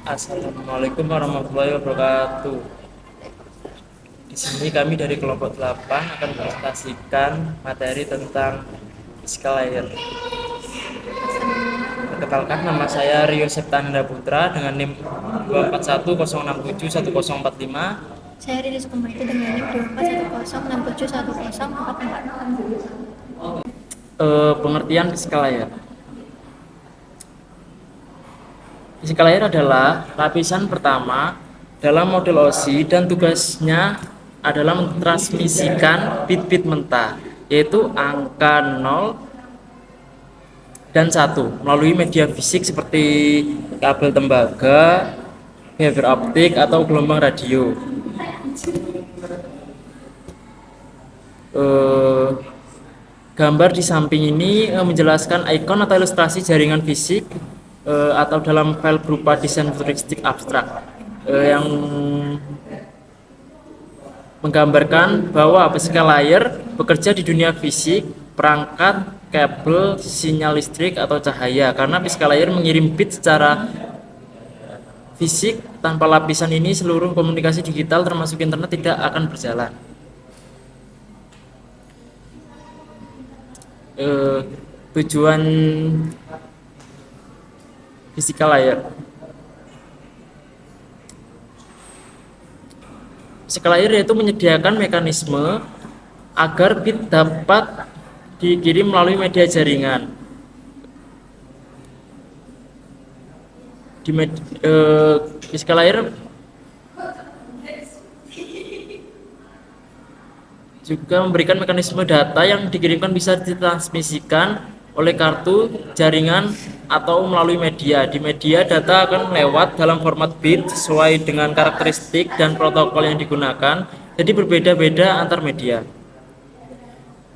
Assalamualaikum warahmatullahi wabarakatuh. Di sini kami dari kelompok 8 akan mempresentasikan materi tentang physical layer. Perkenalkan, nama saya Rio Septanda Putra dengan NIM 241067104. Saya Riri Sukumaiti dengan NIM 24106710444. Pengertian physical layer. Physical layer adalah lapisan pertama dalam model OSI dan tugasnya adalah mentransmisikan bit-bit mentah, yaitu angka 0 dan 1 melalui media fisik seperti kabel tembaga, fiber optik, atau gelombang radio. Gambar di samping ini menjelaskan ikon atau ilustrasi jaringan fisik atau dalam file berupa desain futuristik abstrak yang menggambarkan bahwa physical layer bekerja di dunia fisik, perangkat, kabel, sinyal listrik, atau cahaya. Karena physical layer mengirim bit secara fisik, tanpa lapisan ini seluruh komunikasi digital termasuk internet tidak akan berjalan. Tujuan physical layer. Physical layer yaitu menyediakan mekanisme agar bit dapat dikirim melalui media jaringan. Physical layer juga memberikan mekanisme data yang dikirimkan bisa ditransmisikan oleh kartu jaringan atau melalui media. Di media, data akan lewat dalam format bit sesuai dengan karakteristik dan protokol yang digunakan, jadi berbeda-beda antar media.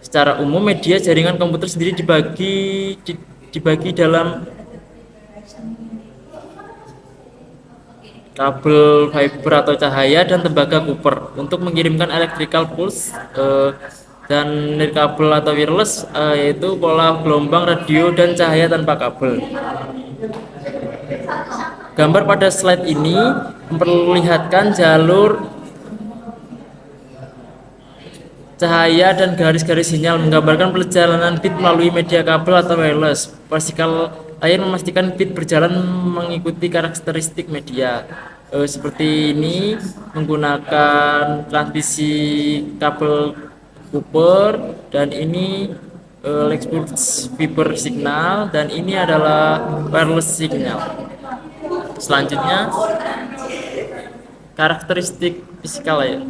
Secara umum, media jaringan komputer sendiri dibagi dalam kabel fiber atau cahaya dan tembaga Cooper untuk mengirimkan electrical pulse, dan nirkabel atau wireless yaitu pola gelombang radio dan cahaya tanpa kabel. Gambar pada slide ini memperlihatkan jalur cahaya dan garis-garis sinyal menggambarkan perjalanan bit melalui media kabel atau wireless. Physical layer memastikan bit berjalan mengikuti karakteristik media. Seperti ini menggunakan transmisi kabel Cooper, dan ini Lexbus fiber signal, dan ini adalah wireless signal. Selanjutnya, karakteristik physical layer.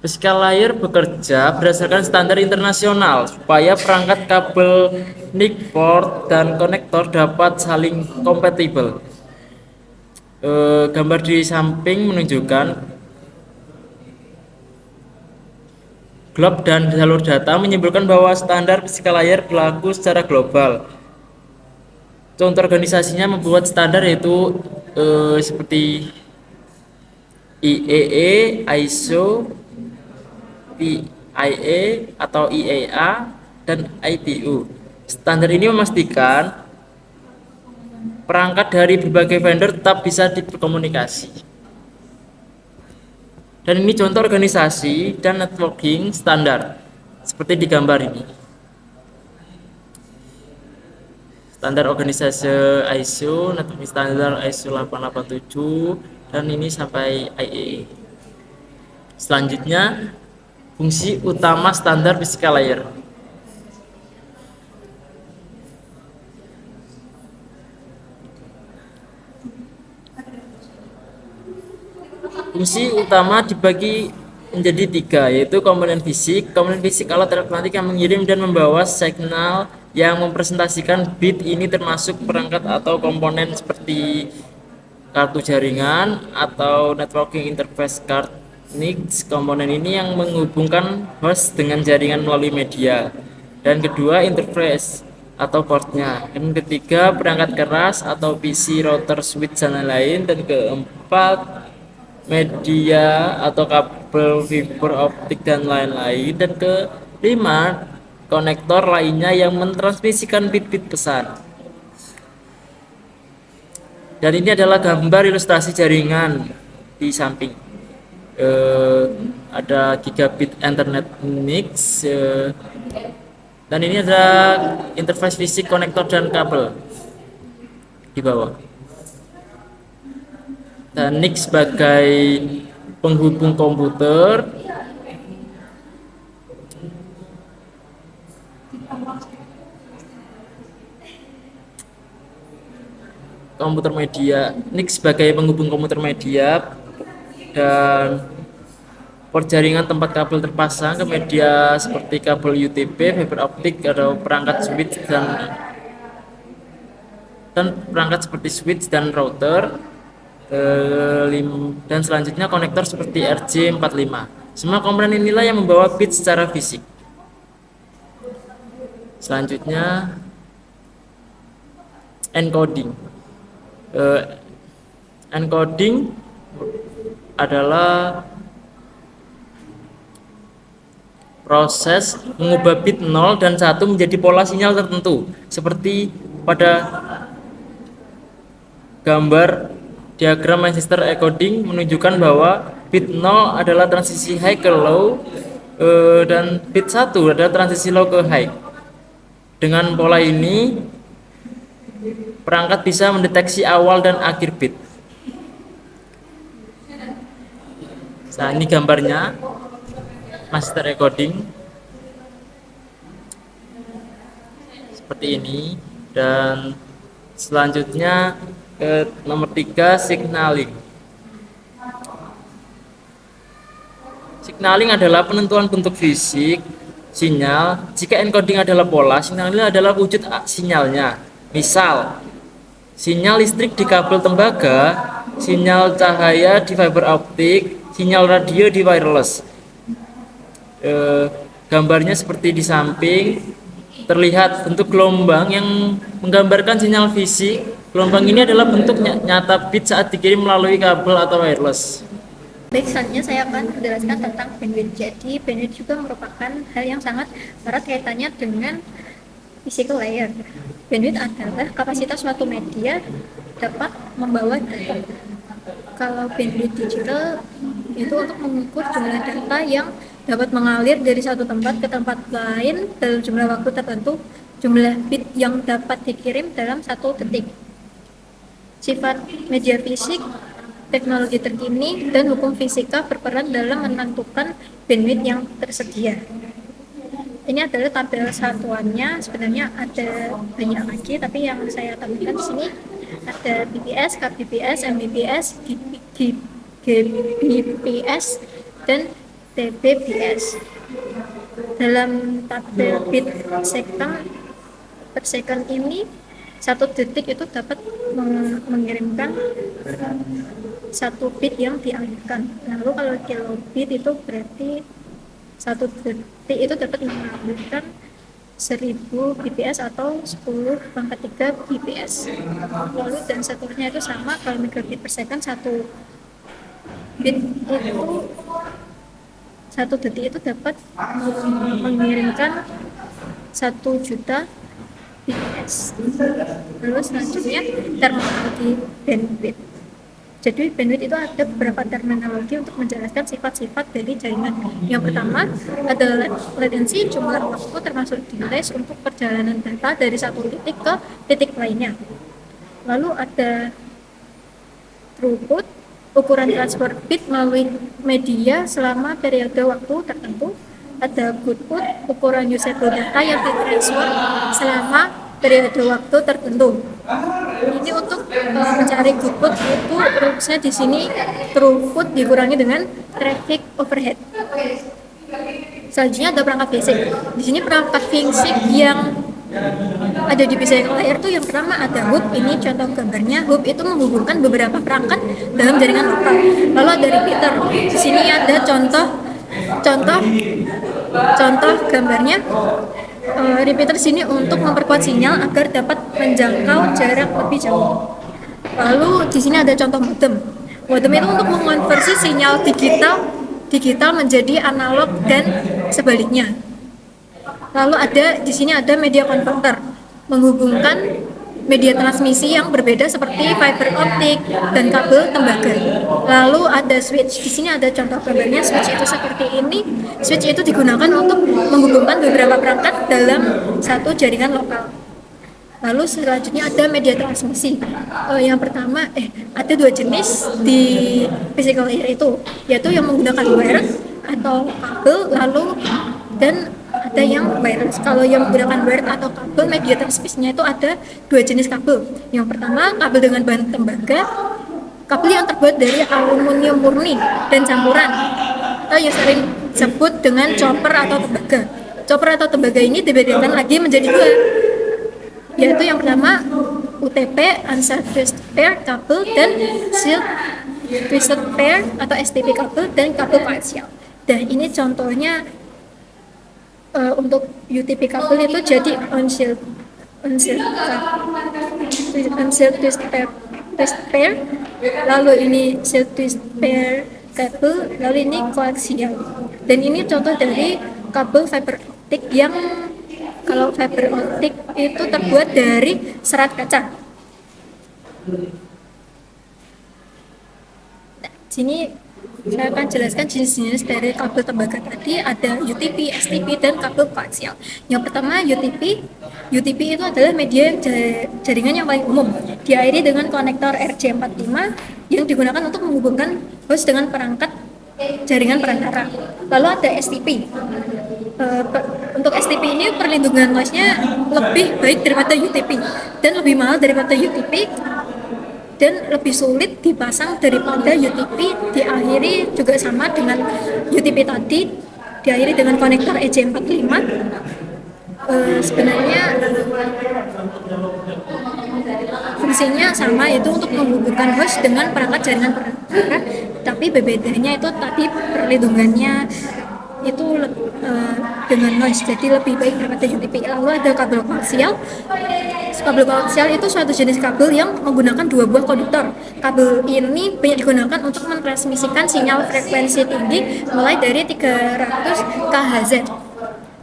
Physical layer bekerja berdasarkan standar internasional supaya perangkat kabel NIC port dan konektor dapat saling kompatibel. Gambar di samping menunjukkan globe dan jalur data, menyimpulkan bahwa standar physical layer berlaku secara global. Contoh organisasinya membuat standar yaitu seperti IEE, ISO, PIA atau IEA, dan ITU. Standar ini memastikan perangkat dari berbagai vendor tetap bisa berkomunikasi. Dan ini contoh organisasi dan networking standar seperti di gambar ini. Standar organisasi ISO, networking standar ISO 887, dan ini sampai IEE. Selanjutnya, fungsi utama standar physical layer. Fungsi utama dibagi menjadi 3, yaitu komponen fisik alat elektronik yang mengirim dan membawa signal yang mempresentasikan bit. Ini termasuk perangkat atau komponen seperti kartu jaringan atau networking interface card NIC. Komponen ini yang menghubungkan host dengan jaringan melalui media. Dan kedua, interface atau portnya. Dan ketiga, perangkat keras atau PC, router, switch, dan lain-lain. Dan keempat, media atau kabel fiber optik dan lain-lain. Dan kelima, konektor lainnya yang mentransmisikan bit-bit pesan. Dan ini adalah gambar ilustrasi jaringan di samping. Ada gigabit Ethernet mix, dan ini ada interface fisik konektor dan kabel di bawah. Dan NIC sebagai penghubung komputer, media, NIC sebagai penghubung komputer media, dan port jaringan tempat kabel terpasang ke media seperti kabel UTP, fiber optik, atau perangkat switch dan perangkat seperti switch dan router, dan selanjutnya konektor seperti RJ45. Semua komponen inilah yang membawa bit secara fisik. Selanjutnya encoding. Encoding adalah proses mengubah bit 0 dan 1 menjadi pola sinyal tertentu, seperti pada gambar diagram Manchester encoding menunjukkan bahwa bit 0 adalah transisi high ke low, dan bit 1 adalah transisi low ke high. Dengan pola ini, perangkat bisa mendeteksi awal dan akhir bit. Nah, ini gambarnya master encoding seperti ini. Dan selanjutnya nomor 3, signaling. Signaling adalah penentuan bentuk fisik sinyal. Jika encoding adalah pola, signaling adalah wujud sinyalnya. Misal, sinyal listrik di kabel tembaga, sinyal cahaya di fiber optik, sinyal radio di wireless. Gambarnya seperti di samping, terlihat bentuk gelombang yang menggambarkan sinyal fisik. Gelombang ini adalah bentuk nyata bit saat dikirim melalui kabel atau wireless. Baik, selanjutnya saya akan menjelaskan tentang bandwidth. Jadi, bandwidth juga merupakan hal yang sangat erat kaitannya dengan physical layer. Bandwidth adalah kapasitas suatu media dapat membawa data. Kalau bandwidth digital itu untuk mengukur jumlah data yang dapat mengalir dari satu tempat ke tempat lain dalam jumlah waktu tertentu, jumlah bit yang dapat dikirim dalam satu detik. Sifat media fisik, teknologi terkini, dan hukum fisika berperan dalam menentukan bandwidth yang tersedia. Ini adalah tabel satuannya. Sebenarnya ada banyak lagi, tapi yang saya tampilkan di sini ada BPS, kbps, mbps, gbps, dan tbps. Dalam tabel bit per second ini, satu detik itu dapat mengirimkan satu bit yang dialirkan. Lalu kalau kilobit itu berarti satu detik itu dapat mengalirkan 1000 bps atau 10⁻³ bps. Lalu dan seterusnya itu sama. Kalau megabit per second, satu bit itu, satu detik itu dapat mengirimkan 1.000.000 bps. Lalu selanjutnya terminologi bandwidth. Jadi bandwidth itu ada beberapa terminologi untuk menjelaskan sifat-sifat dari jaringan. Yang pertama adalah latensi, jumlah waktu termasuk delays untuk perjalanan data dari satu titik ke titik lainnya. Lalu ada throughput, ukuran transfer bit melalui media selama periode waktu tertentu. Ada goodput, ukuran usable data yang ditransfer selama periode waktu tertentu. Ini untuk mencari goodput itu rumusnya di sini throughput dikurangi dengan traffic overhead. Selanjutnya ada perangkat basic. Di sini perangkat basic yang ada di physical layer itu yang pertama ada hub. Ini contoh gambarnya. Hub itu menghubungkan beberapa perangkat dalam jaringan lokal. Lalu ada repeater. Di sini ada contoh gambarnya. Repeater sini untuk memperkuat sinyal agar dapat menjangkau jarak lebih jauh. Lalu di sini ada contoh modem. Modem itu untuk mengonversi sinyal digital menjadi analog dan sebaliknya. Lalu di sini ada media converter menghubungkan media transmisi yang berbeda seperti fiber optik dan kabel tembaga. Lalu ada switch. Di sini ada contoh gambarnya. Switch itu seperti ini. Switch itu digunakan untuk menghubungkan beberapa perangkat dalam satu jaringan lokal. Lalu selanjutnya ada media transmisi. Yang pertama, ada dua jenis di physical ear itu, yaitu yang menggunakan wire atau kabel, lalu dan ada yang wireless. Kalau yang menggunakan wire atau kabel, media transmisinya itu ada dua jenis kabel. Yang pertama, kabel dengan bahan tembaga, kabel yang terbuat dari aluminium murni dan campuran, atau yang sering disebut dengan chopper atau tembaga. Chopper atau tembaga ini dibedakan lagi menjadi dua, yaitu yang pertama UTP unset twisted pair kabel dan shield twisted pair atau STP kabel dan kabel koaksial. Dan ini contohnya untuk UTP kabel itu jadi unsealed twisted pair, lalu ini shield twisted pair kabel, lalu ini koaksial. Dan ini contoh dari kabel fiber optik yang kalau fiber optik itu terbuat dari serat kaca. Nah, sini saya akan jelaskan jenis-jenis dari kabel tembaga tadi. Ada UTP, STP, dan kabel koaksial. Yang pertama UTP. UTP itu adalah media jaringan yang paling umum. Diakhiri dengan konektor RJ45 yang digunakan untuk menghubungkan host dengan perangkat jaringan perantara. Lalu ada STP. Untuk STP ini perlindungan noise-nya lebih baik daripada UTP dan lebih mahal daripada UTP dan lebih sulit dipasang daripada UTP. Diakhiri juga sama dengan UTP tadi, diakhiri dengan konektor EJ45. Sebenarnya fungsinya sama, yaitu untuk menghubungkan host dengan perangkat jaringan perantara, tapi bedanya itu tadi perlindungannya itu dengan noise, jadi lebih baik daripada UTP. Lalu ada kabel koaksial. Kabel koaksial itu suatu jenis kabel yang menggunakan dua buah konduktor. Kabel ini banyak digunakan untuk mentransmisikan sinyal frekuensi tinggi mulai dari 300 kHz.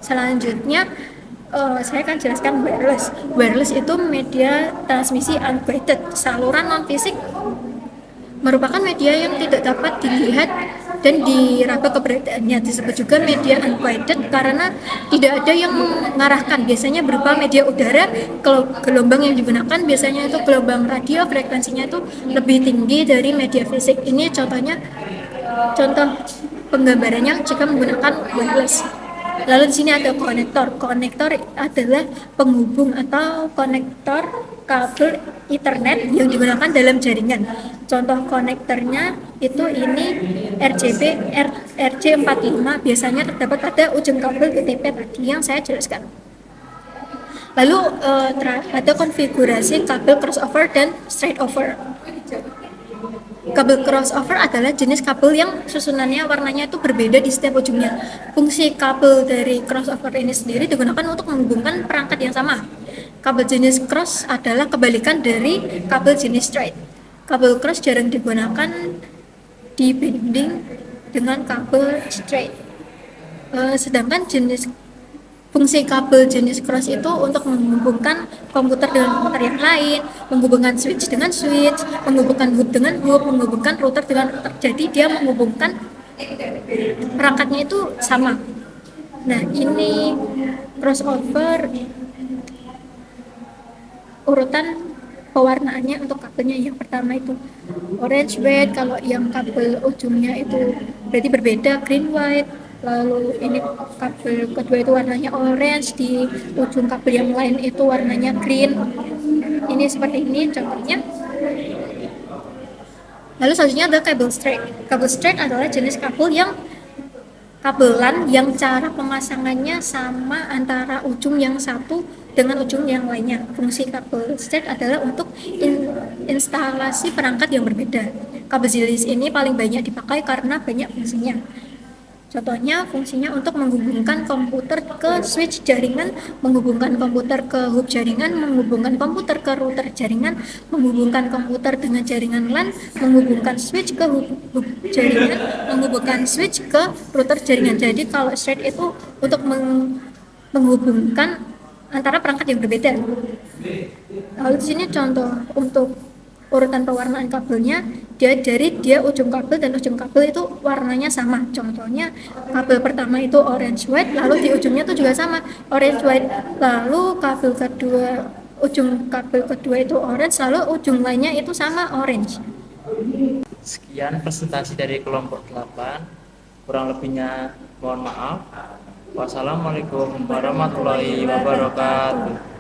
Selanjutnya saya akan jelaskan wireless. Wireless itu media transmisi unguided, saluran non-fisik, merupakan media yang tidak dapat dilihat dan diraba keberadaannya. Disebut juga media unguided karena tidak ada yang mengarahkan, biasanya berupa media udara. Gelombang yang digunakan biasanya itu gelombang radio, frekuensinya itu lebih tinggi dari media fisik. Ini contoh penggambarannya jika menggunakan wireless. Lalu di sini ada konektor. Konektor adalah penghubung atau konektor kabel Ethernet yang digunakan dalam jaringan. Contoh konektornya itu ini RJ45, biasanya terdapat pada ujung kabel UTP tadi yang saya jelaskan. Lalu ada konfigurasi kabel crossover dan straight over. Kabel crossover adalah jenis kabel yang susunannya warnanya itu berbeda di setiap ujungnya. Fungsi kabel dari crossover ini sendiri digunakan untuk menghubungkan perangkat yang sama. Kabel jenis cross adalah kebalikan dari kabel jenis straight. Kabel cross jarang digunakan dibanding dengan kabel straight. Sedangkan fungsi kabel jenis cross itu untuk menghubungkan komputer dengan komputer yang lain, menghubungkan switch dengan switch, menghubungkan hub dengan hub, menghubungkan router dengan router. Jadi dia menghubungkan perangkatnya itu sama. Nah, ini crossover urutan pewarnaannya untuk kabelnya. Yang pertama itu orange white, kalau yang kabel ujungnya itu berarti berbeda, green white. Lalu ini kabel kedua itu warnanya orange, di ujung kabel yang lain itu warnanya green. Ini seperti ini contohnya. Lalu selanjutnya ada kabel straight. Kabel straight adalah jenis kabelan yang cara pemasangannya sama antara ujung yang satu dengan ujung yang lainnya. Fungsi kabel straight adalah untuk instalasi perangkat yang berbeda. Kabel jenis ini paling banyak dipakai karena banyak fungsinya. Contohnya fungsinya untuk menghubungkan komputer ke switch jaringan, menghubungkan komputer ke hub jaringan, menghubungkan komputer ke router jaringan, menghubungkan komputer dengan jaringan LAN, menghubungkan switch ke hub jaringan, menghubungkan switch ke router jaringan. Jadi kalau straight itu untuk menghubungkan antara perangkat yang berbeda. Lalu di sini contoh untuk urutan pewarnaan kabelnya, dia ujung kabel dan ujung kabel itu warnanya sama. Contohnya kabel pertama itu orange white, lalu di ujungnya itu juga sama orange white. Lalu ujung kabel kedua itu orange, lalu ujung lainnya itu sama orange. Sekian presentasi dari kelompok 8. Kurang lebihnya mohon maaf. Wassalamualaikum warahmatullahi wabarakatuh.